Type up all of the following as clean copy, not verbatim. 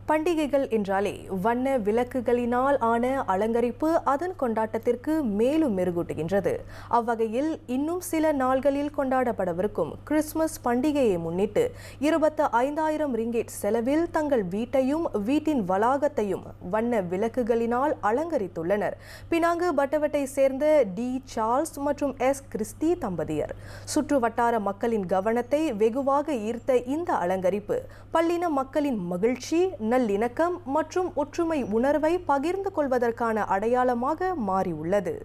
பண்டிகைகள் என்றாலே வண்ண விளக்குகளினால் ஆன அலங்கரிப்பு அதன் கொண்டாட்டத்திற்கு மேலும் மெருகூட்டுகின்றது. அவ்வகையில் இன்னும் சில நாள்களில் கொண்டாடப்படவிருக்கும் கிறிஸ்துமஸ் பண்டிகையை முன்னிட்டு 25,000 ரிங்கெட் செலவில் தங்கள் வீட்டையும் வீட்டின் வளாகத்தையும் வண்ண விளக்குகளினால் அலங்கரித்துள்ளனர் பினாங்கு பட்டவட்டை சேர்ந்த டி சார்ல்ஸ் மற்றும் எஸ் கிறிஸ்டி தம்பதியர். சுற்று வட்டார மக்களின் கவனத்தை வெகுவாக ஈர்த்த இந்த அலங்கரிப்பு பல்லின மக்களின் மகிழ்ச்சி, நல்லிணக்கம் மற்றும் ஒற்றுமை உணர்வை பகிர்ந்து கொள்வதற்கான அடையாளமாக மாறியுள்ளது.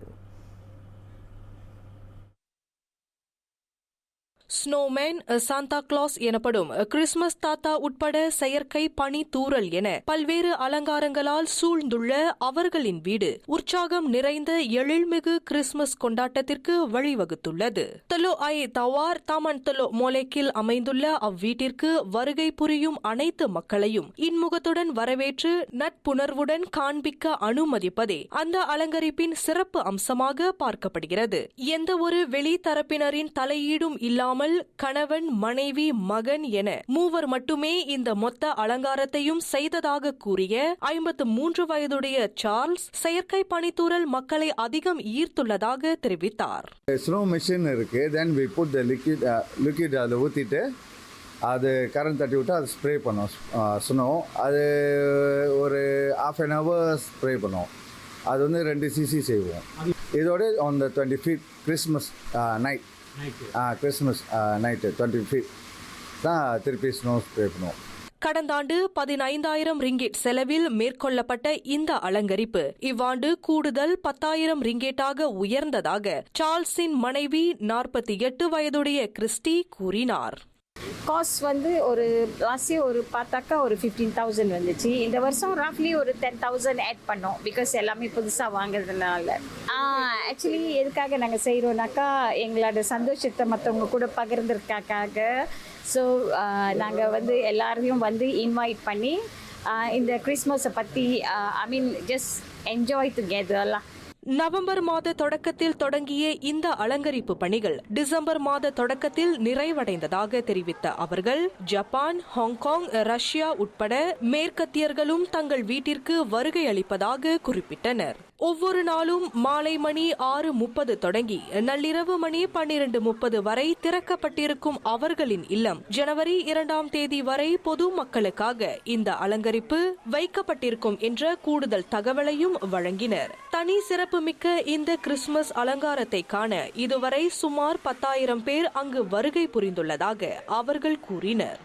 ஸ்னோமேன், சாந்தா கிளாஸ் எனப்படும் கிறிஸ்துமஸ் தாத்தா உட்பட செயற்கை பனி தூறல் என பல்வேறு அலங்காரங்களால் சூழ்ந்துள்ள அவர்களின் வீடு உற்சாகம் நிறைந்த எழில்மிகு கிறிஸ்துமஸ் கொண்டாட்டத்திற்கு வழிவகுத்துள்ளது. தலோ ஐ தவார் தாமன் தலோ மோலேக்கில் அமைந்துள்ள அவ்வீட்டிற்கு வருகை புரியும் அனைத்து மக்களையும் இன்முகத்துடன் வரவேற்று நட்புணர்வுடன் காண்பிக்க அனுமதிப்பதே அந்த அலங்கரிப்பின் சிறப்பு அம்சமாக பார்க்கப்படுகிறது. எந்த ஒரு வெளித்தரப்பினரின் தலையீடும் இல்லாமல் கணவன், மனைவி, மகன் என மூவர் மட்டுமே இந்த மொத்த அலங்காரத்தையும் செய்ததாக கூறிய 53 வயதுடைய சார்ல்ஸ் செயற்கை பனித்தூறல் மக்களை அதிகம் ஈர்த்துள்ளதாக தெரிவித்தார். ஸ்னோ மிஷின் இருக்கு. then we put the liquid அதை ஊற்றிட்டு அது கரண்ட் தட்டி விட்டு அது ஸ்ப்ரே பண்ணோம். ஸ்னோ அது ஒரு half an hour ஸ்ப்ரே பண்ணோம். அது வந்து 2 cc செய்வோம். இதோட on the 25th Christmas night Christmas night 25th தான் திருப்பி ஸ்னோ ஸ்ப்ரே பண்ணுவோம். கடந்த ஆண்டு 15,000 ரிங்கெட் செலவில் மேற்கொள்ளப்பட்ட இந்த அலங்கரிப்பு இவ்வாண்டு கூடுதல் 10,000 ரிங்கெட்டாக உயர்ந்ததாக சார்ல்ஸின் மனைவி 48 வயதுடைய கிறிஸ்டி கூறினார். காஸ்ட் வந்து ஒரு லாஸ்ட் இயர் ஒரு பார்த்தாக்கா ஒரு 15,000 வந்துச்சு. இந்த வருஷம் ரஃப்லி ஒரு 10,000 ஆட் பண்ணோம். பிகாஸ் எல்லாமே புதுசாக வாங்குறதுனால. ஆக்சுவலி எதுக்காக நாங்கள் செய்கிறோம்னாக்கா எங்களோட சந்தோஷத்தை மற்றவங்க கூட பகிர்ந்துருக்காக்காக. ஸோ நாங்கள் வந்து எல்லாரையும் வந்து இன்வைட் பண்ணி இந்த கிறிஸ்மஸை பற்றி ஜஸ்ட் என்ஜாய் டுகெதர்லாம். நவம்பர் மாத தொடக்கத்தில் தொடங்கிய இந்த அலங்கரிப்பு பணிகள் டிசம்பர் மாத தொடக்கத்தில் நிறைவடைந்ததாக தெரிவித்த அவர்கள் ஜப்பான், ஹாங்காங், ரஷ்யா உட்பட மேற்கத்தியர்களும் தங்கள் வீட்டிற்கு வருகை அளிப்பதாக குறிப்பிட்டனர். ஒவ்வொரு நாளும் மாலை மணி 6:30 தொடங்கி நள்ளிரவு மணி 12:30 வரை திறக்கப்பட்டிருக்கும் அவர்களின் இல்லம் ஜனவரி 2ஆம் தேதி வரை பொது மக்களுக்காக இந்த அலங்கரிப்பு வைக்கப்பட்டிருக்கும் என்ற கூடுதல் தகவலையும் வழங்கினர். தனி சிறப்புமிக்க இந்த கிறிஸ்துமஸ் அலங்காரத்தை காண இதுவரை சுமார் 10,000 பேர் அங்கு வருகை புரிந்துள்ளதாக அவர்கள் கூறினர்.